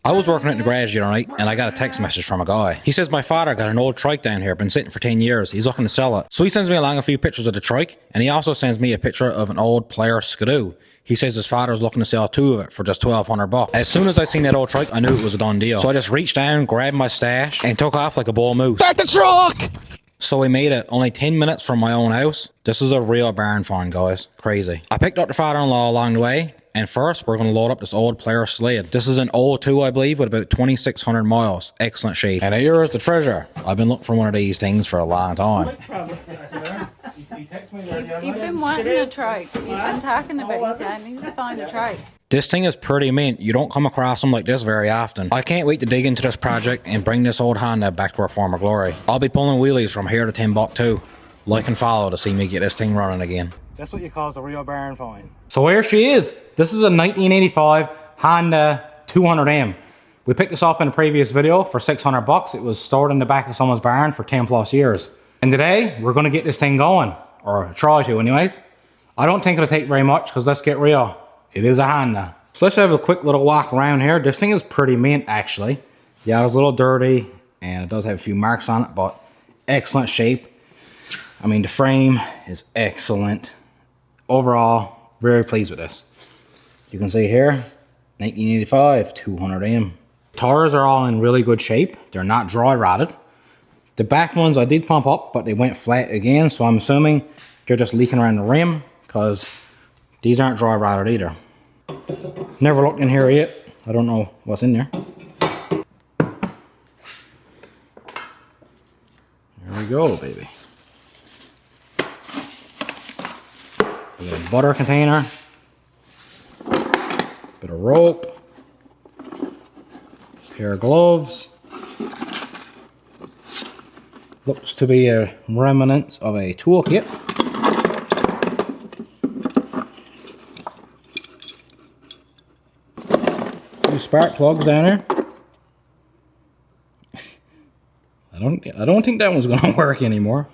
I was working out in the garage the other night and I got a text message from a guy. He says my father got an old trike down here, been sitting for 10 years. He's looking to sell it. So he sends me along a few pictures of the trike, and he also sends me a picture of an old player Skidoo. He says his father's looking to sell 2 of it for just $1,200. As soon as I seen that old trike, I knew it was a done deal. So I just reached down, grabbed my stash, and took off like a bull moose. Start the truck! So we made it only 10 minutes from my own house. This is a real barn find, guys. Crazy. I picked up the father-in-law along the way, and first we're going to load up this old player sled. This is an 02, I believe, with about 2,600 miles. Excellent shape. And here is the treasure. I've been looking for one of these things for a long time. You've been wanting a trike. You've been talking about it. I need to find a trike. This thing is pretty mint. You don't come across them like this very often. I can't wait to dig into this project and bring this old Honda back to her former glory. I'll be pulling wheelies from here to Timbuktu. Like and follow to see me get this thing running again. That's what you call a real barn find. So here she is. This is a 1985 Honda 200M. We picked this up in a previous video for $600. It was stored in the back of someone's barn for 10 plus years. And today we're going to get this thing going, or try to anyways. I don't think it'll take very much because let's get real. It is a Honda. So let's have a quick little walk around here. This thing is pretty mint actually. Yeah, it's a little dirty and it does have a few marks on it, but excellent shape. I mean, the frame is excellent. Overall, very pleased with this. You can see here, 1985 200M. Tires are all in really good shape. They're not dry rotted. The back ones I did pump up, but they went flat again, so I'm assuming they're just leaking around the rim because these aren't dry rotted either. Never looked in here yet. I don't know what's in there. There we go, baby. We got a butter container, bit of rope, pair of gloves. Looks to be a remnant of a toolkit. Two spark plugs down there. I don't think that one's gonna work anymore.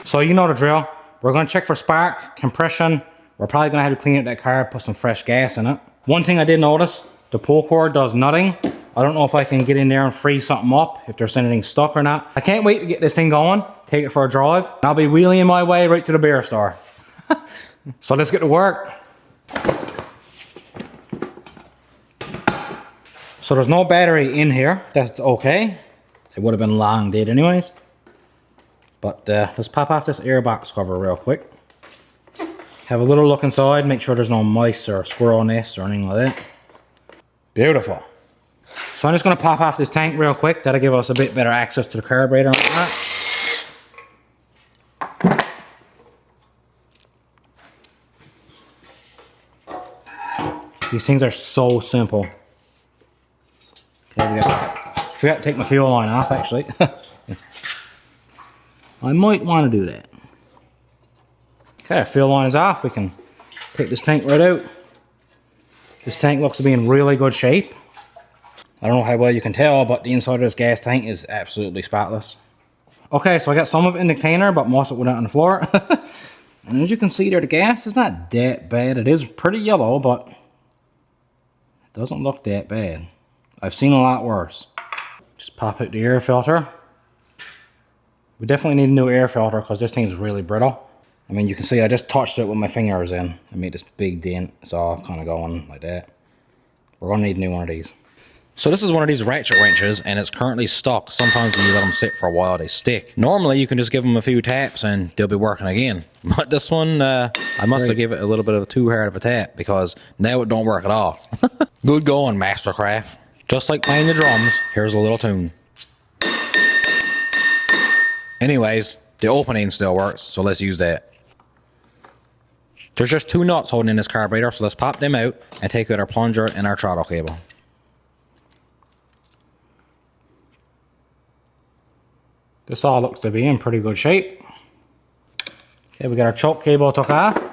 So you know the drill. We're going to check for spark, compression. We're probably going to have to clean out that car, put some fresh gas in it. One thing I did notice, the pull cord does nothing. I don't know if I can get in there and free something up, if there's anything stuck or not. I can't wait to get this thing going, take it for a drive. And I'll be wheeling my way right to the beer store. So let's get to work. So there's no battery in here, that's okay. It would have been long dead anyways. But let's pop off this airbox cover real quick. Have a little look inside, make sure there's no mice or squirrel nests or anything like that. Beautiful. So I'm just going to pop off this tank real quick. That'll give us a bit better access to the carburetor and whatnot. These things are so simple. Okay, forgot to take my fuel line off actually. I might want to do that. Okay, fuel line is off. We can take this tank right out. This tank looks to be in really good shape. I don't know how well you can tell, but the inside of this gas tank is absolutely spotless. Okay, so I got some of it in the container, but most of it went out on the floor. And as you can see there, the gas is not that bad. It is pretty yellow, but it doesn't look that bad. I've seen a lot worse. Just pop out the air filter. We definitely need a new air filter because this thing is really brittle. I mean, you can see I just touched it with my fingers in. I made this big dent. It's all kind of going like that. We're going to need a new one of these. So this is one of these ratchet wrenches and it's currently stuck. Sometimes when you let them sit for a while, they stick. Normally you can just give them a few taps and they'll be working again. But this one, I must have given it a little bit of too hard of a tap because now it don't work at all. Good going, Mastercraft. Just like playing the drums, here's a little tune. Anyways, the opening still works, so let's use that. There's just 2 nuts holding in this carburetor, so let's pop them out and take out our plunger and our throttle cable. This all looks to be in pretty good shape. Okay, we got our choke cable took off.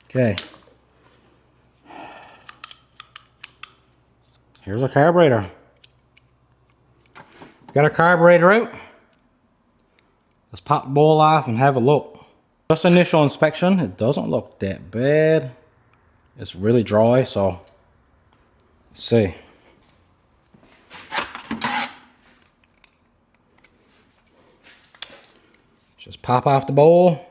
Okay. Here's our carburetor. Got our carburetor out. Let's pop the bowl off and have a look. Just initial inspection, it doesn't look that bad. It's really dry, so Let's see. Just pop off the bowl.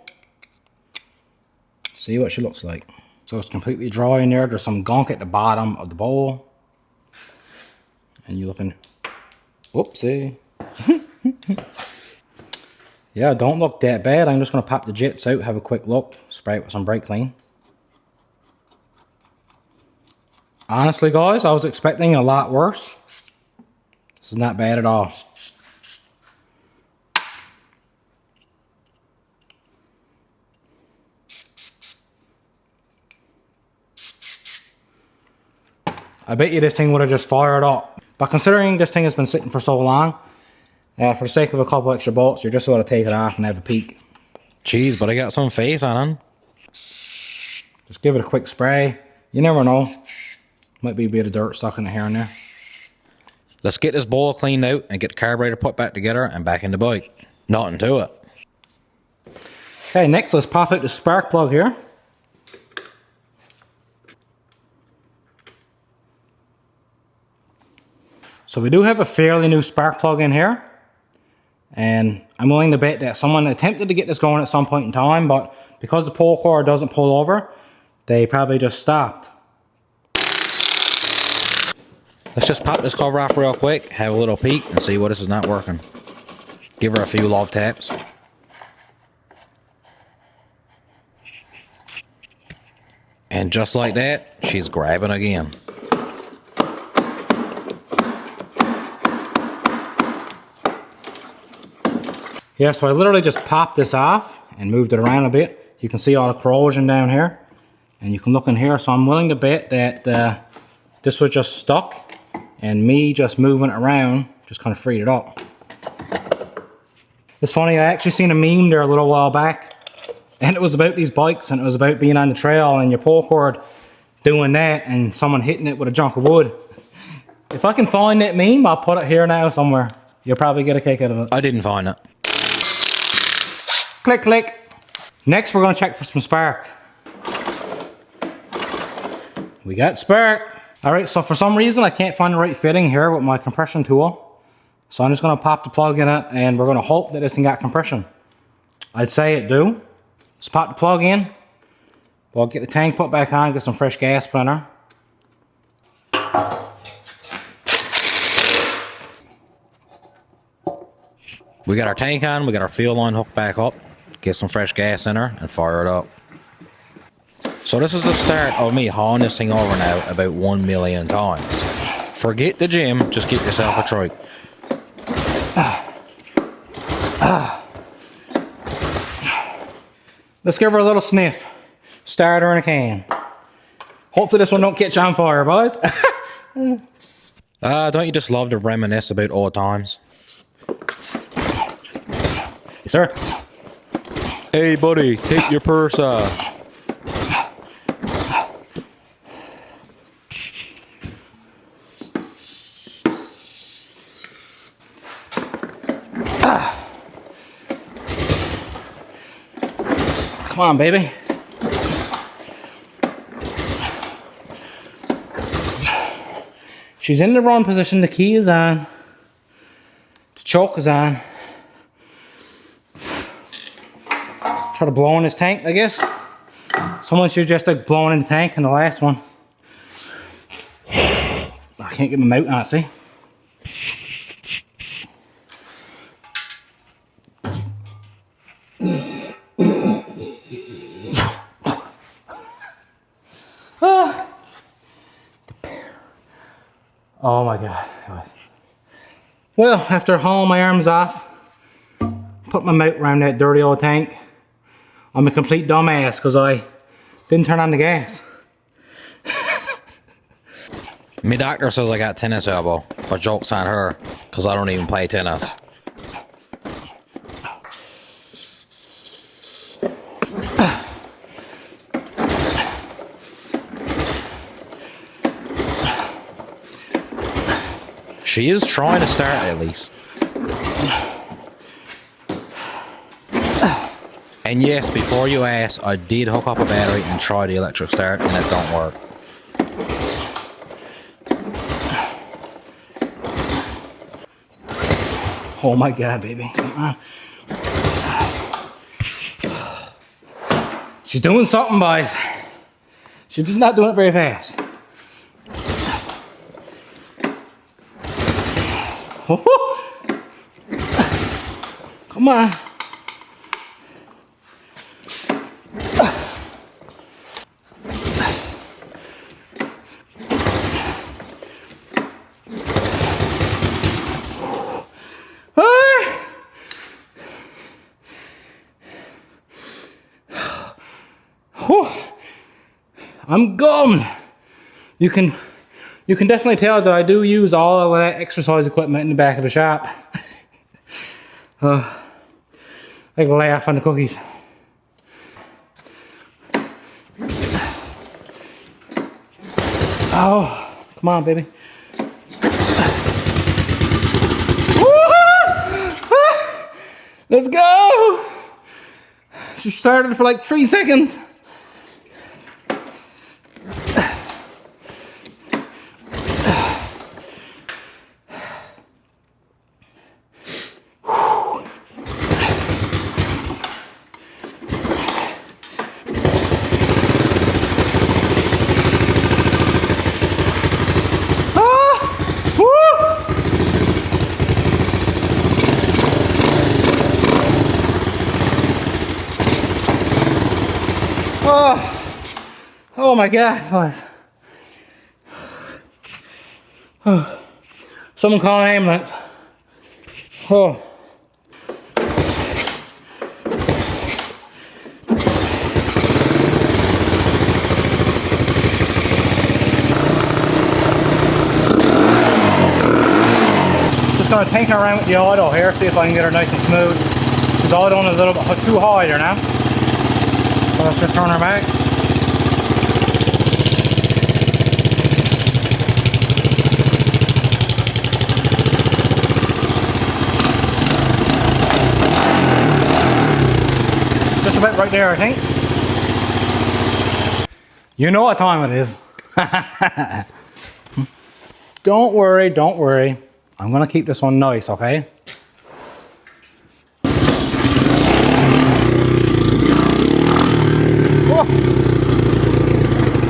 See what she looks like. So it's completely dry in there. There's some gunk at the bottom of the bowl. And you're looking, whoopsie. Yeah, don't look that bad. I'm just gonna pop the jets out, have a quick look, spray it with some brake clean. Honestly guys, I was expecting a lot worse. This is not bad at all. I bet you this thing would have just fired up. But considering this thing has been sitting for so long, for the sake of a couple extra bolts, you're just going to take it off and have a peek. Jeez, but I got some face on it. Just give it a quick spray. You never know. Might be a bit of dirt stuck in the here and there. Let's get this bowl cleaned out and get the carburetor put back together and back in the bike. Nothing to it. Okay, next let's pop out the spark plug here. So we do have a fairly new spark plug in here. And I'm willing to bet that someone attempted to get this going at some point in time, but because the pull cord doesn't pull over, they probably just stopped. Let's just pop this cover off real quick, have a little peek, and see what this is not working. Give her a few love taps. And just like that, she's grabbing again. Yeah, so I literally just popped this off and moved it around a bit. You can see all the corrosion down here. And you can look in here. So I'm willing to bet that this was just stuck. And me just moving it around just kind of freed it up. It's funny, I actually seen a meme there a little while back. And it was about these bikes and it was about being on the trail and your pull cord doing that and someone hitting it with a chunk of wood. If I can find that meme, I'll put it here now somewhere. You'll probably get a kick out of it. I didn't find it. Click, click. Next, we're going to check for some spark. We got spark. All right, so for some reason, I can't find the right fitting here with my compression tool. So I'm just going to pop the plug in it, and we're going to hope that this thing got compression. I'd say it do. Let's pop the plug in. We'll get the tank put back on, get some fresh gas put in there. We got our tank on, we got our fuel line hooked back up. Get some fresh gas in her and fire it up. So this is the start of me hauling this thing over now about 1 million times. Forget the gym, just get yourself a trike. Let's give her a little sniff. Start her in a can. Hopefully this one don't catch on fire, boys. Don't you just love to reminisce about old times? Yes, sir. Hey buddy, take your purse off. Come on, baby. She's in the run position. The key is on. The choke is on. Try to blow in this tank, I guess. Someone should just like blowing in the tank in the last one. I can't get my mouth on it, see? Oh my God. Well, after hauling my arms off, put my mouth around that dirty old tank, I'm a complete dumbass because I didn't turn on the gas. My doctor says I got tennis elbow, but joke's on her because I don't even play tennis. She is trying to start at least. And yes, before you ask, I did hook up a battery and try the electric start and it don't work. Oh my God, baby. She's doing something, boys. She's just not doing it very fast. Come on. I'm gone. You can definitely tell that I do use all of that exercise equipment in the back of the shop. I can laugh on the cookies. Oh, come on, baby. Let's go. She started for like 3 seconds. Oh my God. Oh. Someone call an ambulance. Oh. Just gonna tinker around with the idle here, see if I can get her nice and smooth. The idle is a little bit too high there now. So let's just turn her back. Just about right there, I think. You know what time it is. Don't worry, don't worry. I'm gonna keep this one nice, okay? Oh,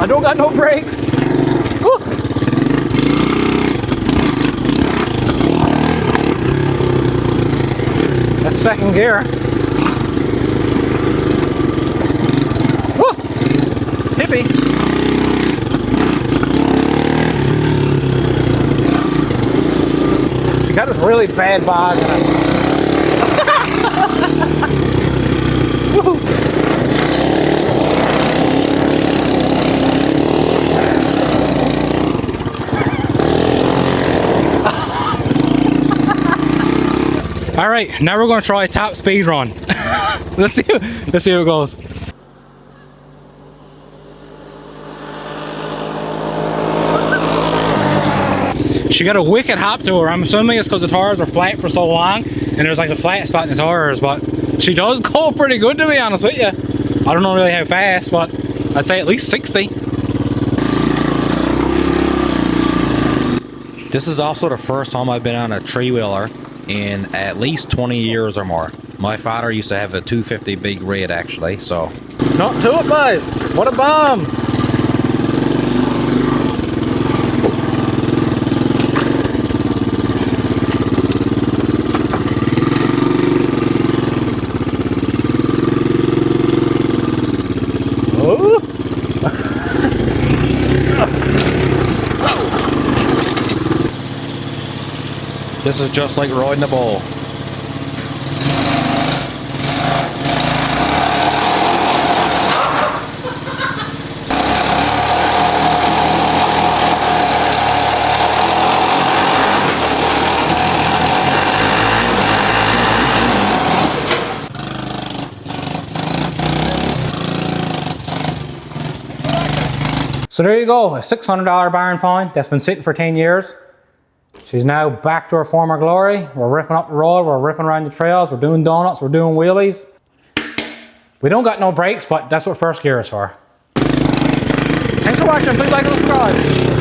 I don't got no brakes. Oh. That's second gear. Tippy. You got this really bad bog. All right, now we're going to try a top speed run. Let's see how it goes. She got a wicked hop to her. I'm assuming it's because the tires are flat for so long and there's like a flat spot in the tires, but she does go pretty good, to be honest with you. I don't know really how fast, but I'd say at least 60. This is also the first time I've been on a three-wheeler in at least 20 years or more. My father used to have a 250 big red, actually, so. Not to it, boys. What a bomb. This is just like riding a bull. So there you go, a $600 barn find that's been sitting for 10 years. She's now back to her former glory. We're ripping up the road, we're ripping around the trails, we're doing donuts, we're doing wheelies. We don't got no brakes, but that's what first gear is for. Thanks for watching, please like and subscribe.